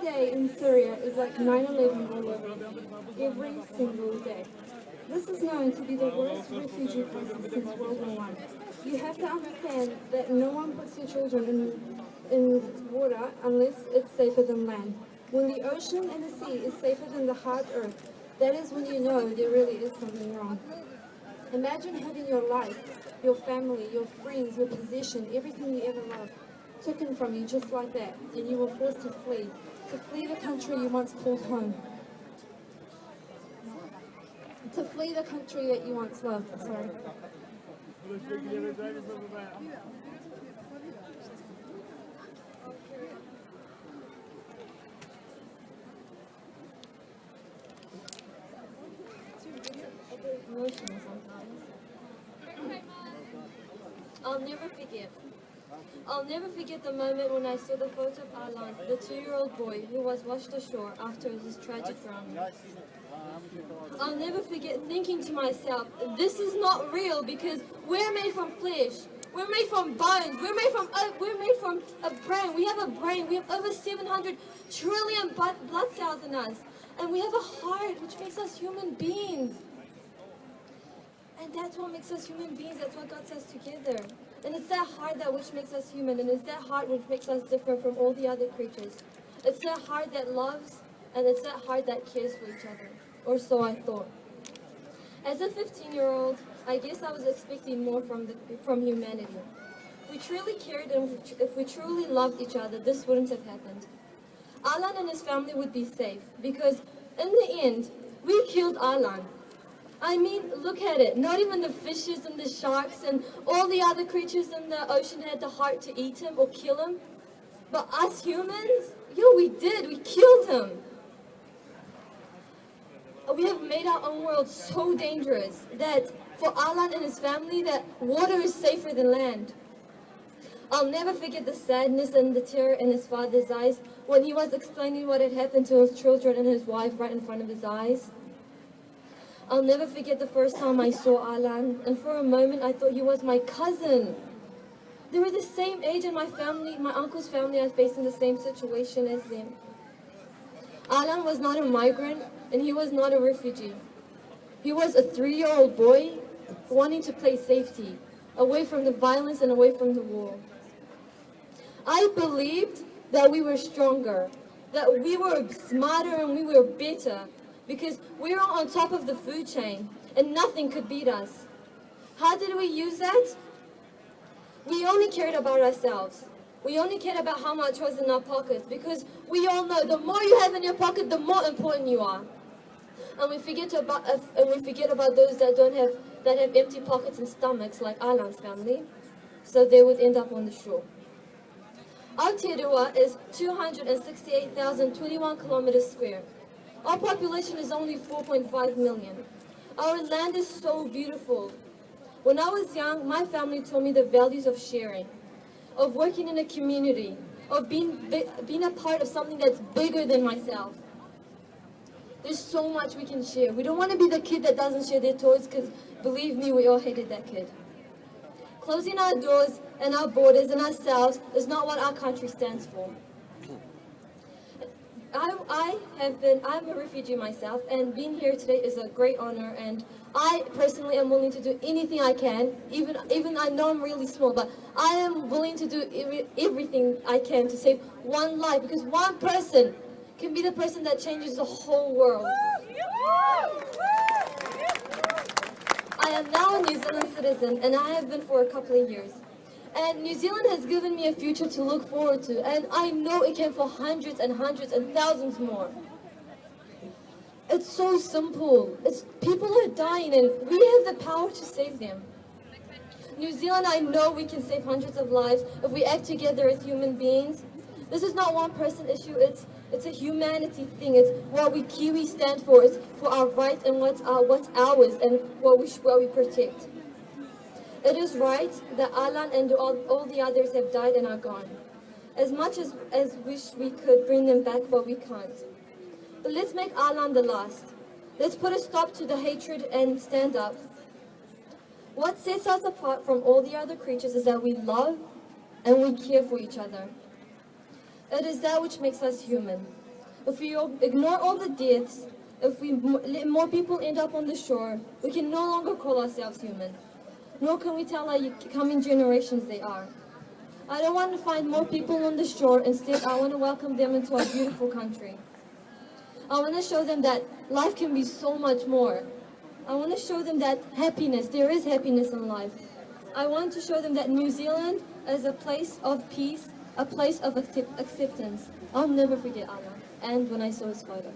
day in Syria is like 9/11 all over again, every single day. This is known to be the worst refugee crisis since World War I. You have to understand that no one puts their children in water unless it's safer than land. When the ocean and the sea is safer than the hard earth, that is when you know there really is something wrong. Imagine having your life, your family, your friends, your possession, everything you ever loved, taken from you just like that, and you were forced to flee the country you once called home. To flee the country that you once loved, sorry. Emotional sometimes. I'll never forget the moment when I saw the photo of Alan, the 2-year-old boy who was washed ashore after his tragic drowning. I'll never forget thinking to myself, this is not real because we're made from flesh. We're made from bones. We're made from a brain. We have a brain. We have over 700 trillion blood cells in us. And we have a heart which makes us human beings. And that's what makes us human beings. That's what got us together. And it's that heart that which makes us human. And it's that heart which makes us different from all the other creatures. It's that heart that loves, and it's that heart that cares for each other. Or so I thought. As a 15-year-old, I guess I was expecting more from humanity. If we truly cared and if we truly loved each other, this wouldn't have happened. Alan and his family would be safe because in the end, we killed Alan. I mean, look at it. Not even the fishes and the sharks and all the other creatures in the ocean had the heart to eat him or kill him. But us humans, we did. We killed him. We have made our own world so dangerous that for Alan and his family, that water is safer than land. I'll never forget the sadness and the terror in his father's eyes when he was explaining what had happened to his children and his wife right in front of his eyes. I'll never forget the first time I saw Alan, and for a moment I thought he was my cousin. They were the same age, and my uncle's family are facing the same situation as them. Alan was not a migrant, and he was not a refugee. He was a 3-year-old boy wanting to play safety, away from the violence and away from the war. I believed that we were stronger, that we were smarter and we were better, because we were on top of the food chain, and nothing could beat us. How did we use that? We only cared about ourselves. We only cared about how much was in our pockets, because we all know the more you have in your pocket, the more important you are. And we forget about those that have empty pockets and stomachs, like Alan's family, so they would end up on the shore. Aotearoa is 268,021 kilometers square. Our population is only 4.5 million. Our land is so beautiful. When I was young, my family taught me the values of sharing, of working in a community, of being a part of something that's bigger than myself. There's so much we can share. We don't want to be the kid that doesn't share their toys, because believe me, we all hated that kid. Closing our doors and our borders and ourselves is not what our country stands for. I'm a refugee myself, and being here today is a great honor, and I personally am willing to do anything I can, even I know I'm really small, but I am willing to do everything I can to save one life, because one person can be the person that changes the whole world. I am now a New Zealand citizen, and I have been for a couple of years. And New Zealand has given me a future to look forward to, and I know it can for hundreds and hundreds and thousands more. It's so simple. People are dying, and we have the power to save them. New Zealand, I know we can save hundreds of lives if we act together as human beings. This is not one person issue, it's a humanity thing. It's what we Kiwis stand for. It's for our rights and what's ours and what we protect. It is right that Alan and all the others have died and are gone. As much as wish we could bring them back, but we can't. But let's make Alan the last. Let's put a stop to the hatred and stand up. What sets us apart from all the other creatures is that we love and we care for each other. It is that which makes us human. If we ignore all the deaths, if we let more people end up on the shore, we can no longer call ourselves human. Nor can we tell our coming generations they are. I don't want to find more people on the shore. Instead, I want to welcome them into our beautiful country. I want to show them that life can be so much more. I want to show them that there is happiness in life. I want to show them that New Zealand is a place of peace, a place of acceptance. I'll never forget Allah, and when I saw his photo.